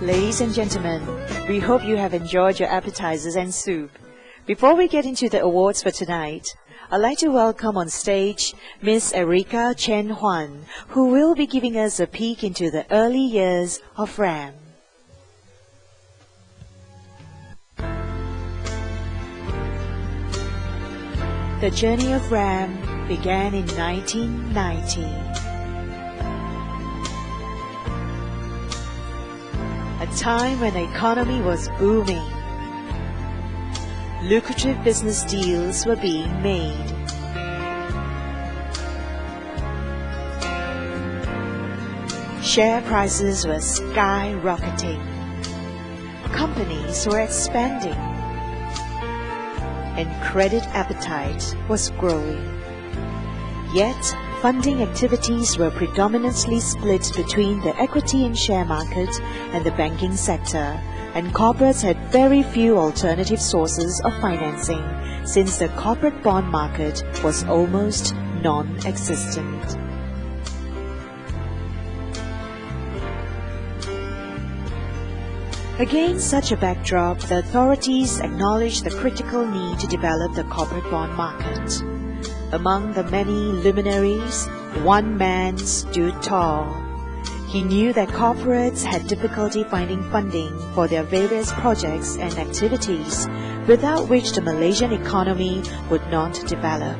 Ladies and gentlemen, we hope you have enjoyed your appetizers and soup. Before we get into the awards for tonight, I'd like to welcome on stage Miss Erika Chen Huan, who will be giving us a peek into the early years of RAM. The journey of RAM began in 1990. A time when the economy was booming. Lucrative business deals were being made. Share prices were skyrocketing. Companies were expanding. And credit appetite was growing. Yet, funding activities were predominantly split between the equity and share market and the banking sector, and corporates had very few alternative sources of financing, since the corporate bond market was almost non-existent. Against such a backdrop, the authorities acknowledged the critical need to develop the corporate bond market. Among the many luminaries, one man stood tall. He knew that corporates had difficulty finding funding for their various projects and activities, without which the Malaysian economy would not develop.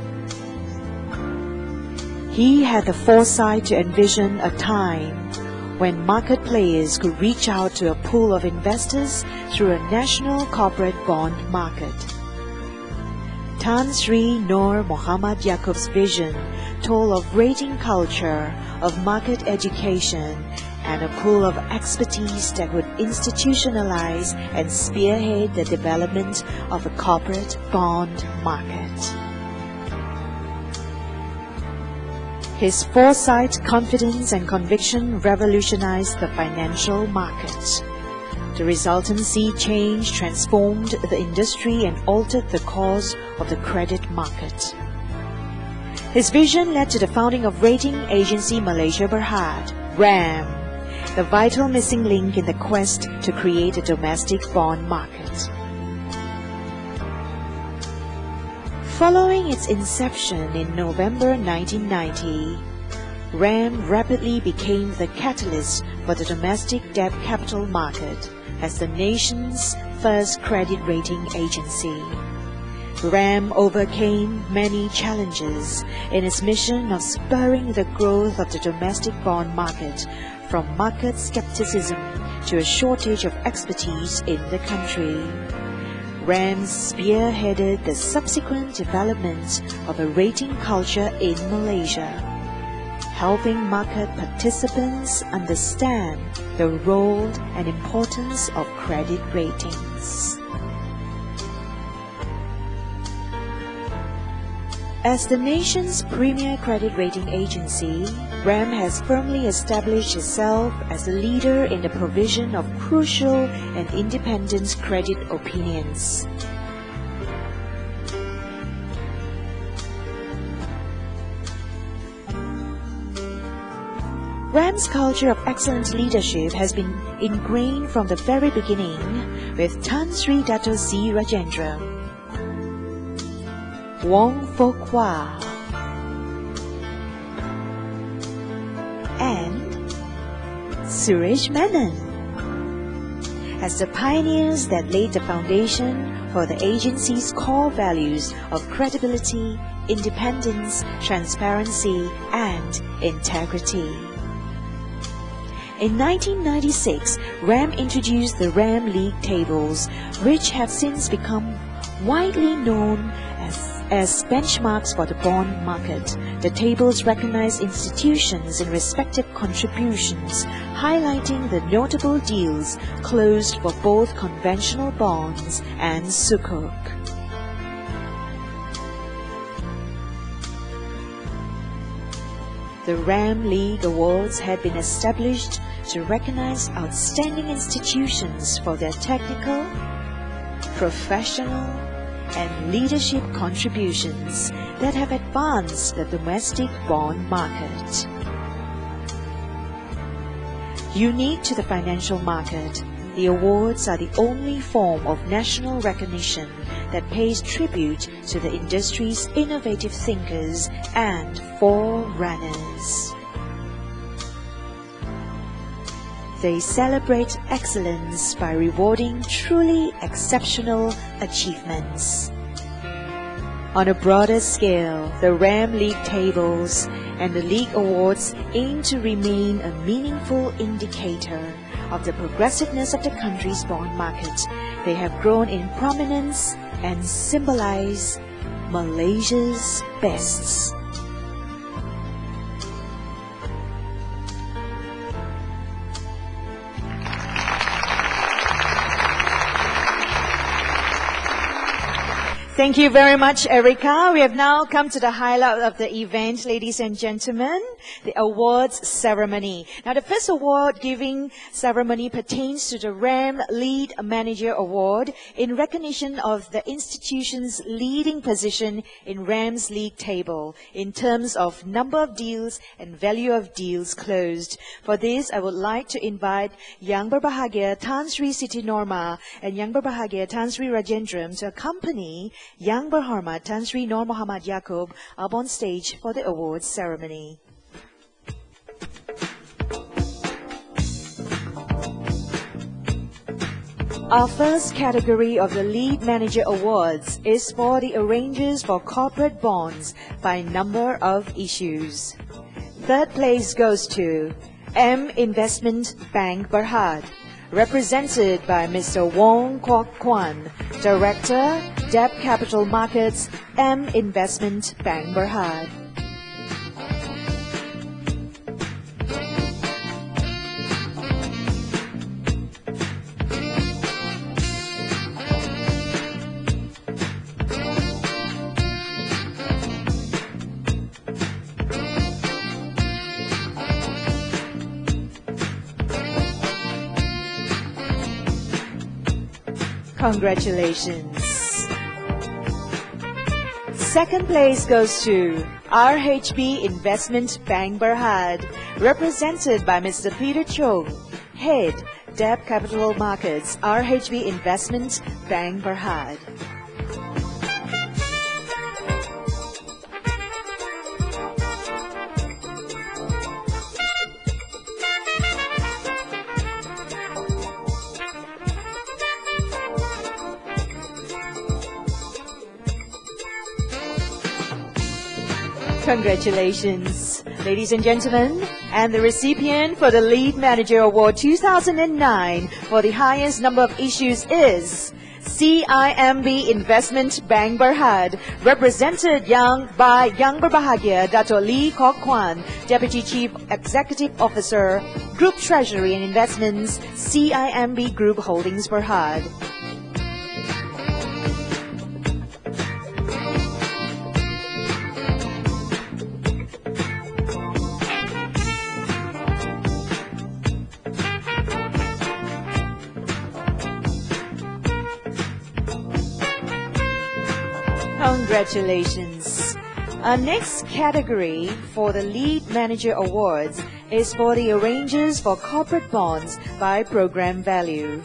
He had the foresight to envision a time when market players could reach out to a pool of investors through a national corporate bond market. Tan Sri Noor Muhammad Yaakov's vision told of rating culture, of market education, and a pool of expertise that would institutionalize and spearhead the development of a corporate bond market. His foresight, confidence, and conviction revolutionized the financial market. The resultant sea change transformed the industry and altered the course of the credit market. His vision led to the founding of rating agency Malaysia Berhad, RAM, the vital missing link in the quest to create a domestic bond market. Following its inception in November 1990, RAM rapidly became the catalyst for the domestic debt capital market as the nation's first credit rating agency. RAM overcame many challenges in its mission of spurring the growth of the domestic bond market, from market skepticism to a shortage of expertise in the country. RAM spearheaded the subsequent development of a rating culture in Malaysia, helping market participants understand the role and importance of credit ratings. As the nation's premier credit rating agency, RAM has firmly established itself as a leader in the provision of crucial and independent credit opinions. RAM's culture of excellent leadership has been ingrained from the very beginning, with Tan Sri Dato C. Rajendra, Wong Fok Hwa, and Suresh Menon as the pioneers that laid the foundation for the agency's core values of credibility, independence, transparency, and integrity. In 1996, RAM introduced the RAM League tables, which have since become widely known as benchmarks for the bond market. The tables recognize institutions and respective contributions, highlighting the notable deals closed for both conventional bonds and sukuk. The RAM League Awards had been established to recognize outstanding institutions for their technical, professional, and leadership contributions that have advanced the domestic bond market. Unique to the financial market, the awards are the only form of national recognition that pays tribute to the industry's innovative thinkers and forerunners. They celebrate excellence by rewarding truly exceptional achievements. On a broader scale, the RAM League tables and the League Awards aim to remain a meaningful indicator of the progressiveness of the country's bond market. They have grown in prominence and symbolize Malaysia's bests. Thank you very much, Erica. We have now come to the highlight of the event, ladies and gentlemen, the awards ceremony. Now, the first award giving ceremony pertains to the RAM Lead Manager Award in recognition of the institution's leading position in RAM's league table in terms of number of deals and value of deals closed. For this, I would like to invite Yang Berbahagia Tan Sri Siti Norma and Yang Berbahagia Tan Sri Rajendram to accompany Yang Berhormat Tan Sri Nur Muhammad Yaakob up on stage for the awards ceremony. Our first category of the Lead Manager Awards is for the arrangers for corporate bonds by number of issues. Third place goes to M Investment Bank Berhad, represented by Mr. Wong Kwok Kwan, Director, Debt Capital Markets, M Investment Bank Berhad. Congratulations. Second place goes to RHB Investment Bank Berhad, represented by Mr. Peter Chong, Head, Debt Capital Markets, RHB Investment Bank Berhad. Congratulations, ladies and gentlemen, and the recipient for the Lead Manager Award 2009 for the highest number of issues is CIMB Investment Bank Berhad, represented by Yang Berbahagia Dato' Lee Kok Kwan, Deputy Chief Executive Officer, Group Treasury and Investments, CIMB Group Holdings Berhad. Congratulations. Our next category for the Lead Manager Awards is for the arrangers for corporate bonds by program value.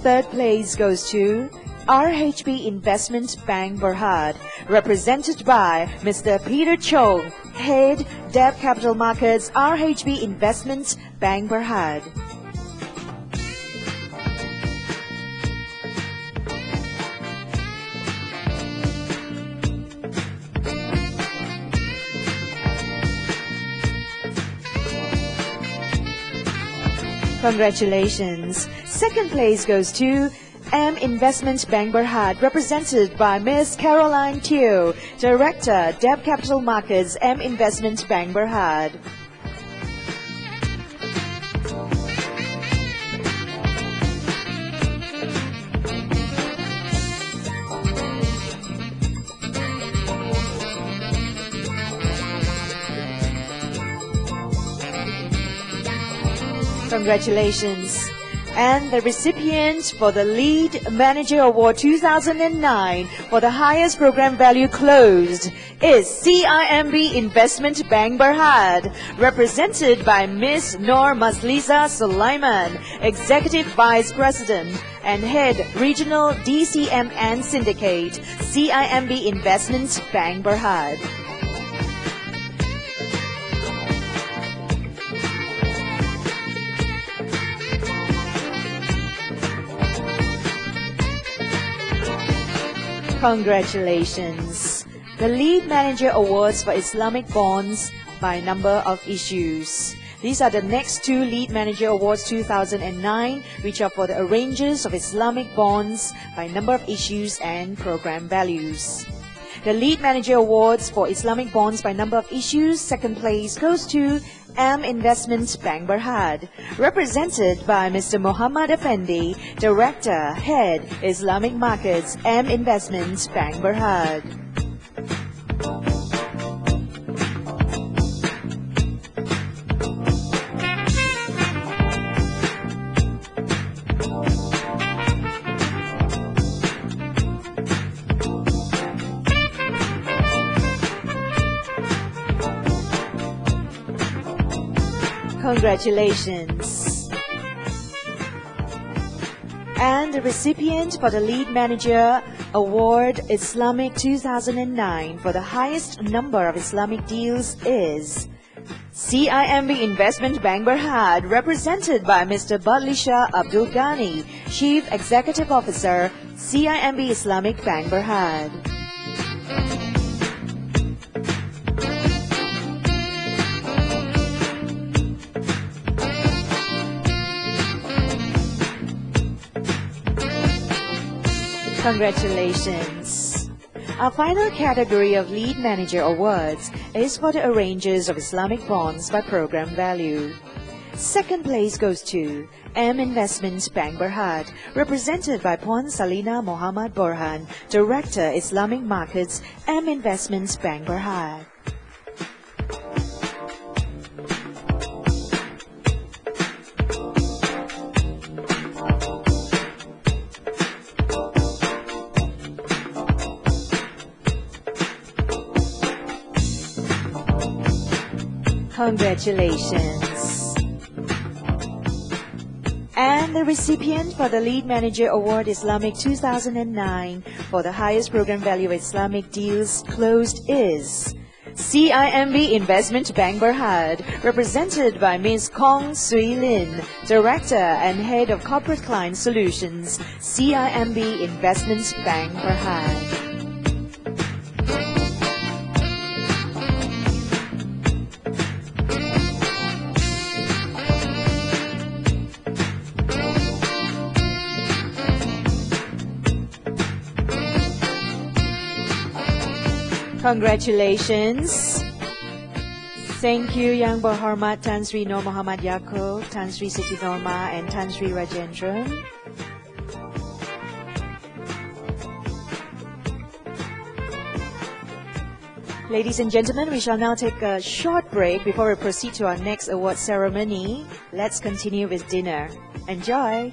Third place goes to RHB Investment Bank Berhad, represented by Mr. Peter Chong, Head, Debt Capital Markets, RHB Investment Bank Berhad. Congratulations. Second place goes to M Investment Bank Berhad, represented by Ms. Caroline Teo, Director, Debt Capital Markets, M Investment Bank Berhad. Congratulations. And the recipient for the Lead Manager Award 2009 for the highest program value closed is CIMB Investment Bank Berhad, represented by Ms. Noor Masliza Sulaiman, Executive Vice President and Head Regional DCM and Syndicate, CIMB Investment Bank Berhad. Congratulations! The Lead Manager Awards for Islamic Bonds by number of issues. These are the next two Lead Manager Awards 2009, which are for the arrangers of Islamic bonds by number of issues and program values. The Lead Manager Awards for Islamic bonds by number of issues, second place goes to M Investment Bank Berhad, represented by Mr. Muhammad Effendi, Director, Head, Islamic Markets, M Investment Bank Berhad. Congratulations! And the recipient for the Lead Manager Award Islamic 2009 for the highest number of Islamic deals is CIMB Investment Bank Berhad, represented by Mr. Badlisha Abdul Ghani, Chief Executive Officer, CIMB Islamic Bank Berhad. Congratulations! Our final category of Lead Manager Awards is for the arrangers of Islamic bonds by program value. Second place goes to M Investment Bank Berhad, represented by Puan Salina Muhammad Borhan, Director, Islamic Markets, M Investment Bank Berhad. Congratulations! And the recipient for the Lead Manager Award Islamic 2009 for the highest program value of Islamic deals closed is CIMB Investment Bank Berhad, represented by Ms. Kong Sui Lin, Director and Head of Corporate Client Solutions, CIMB Investment Bank Berhad. Congratulations. Thank you Yang Berhormat Tan Sri Noor Muhammad Yaakob, Tan Sri Siti Norma and Tan Sri Rajendran. Ladies and gentlemen, we shall now take a short break before we proceed to our next award ceremony. Let's continue with dinner. Enjoy!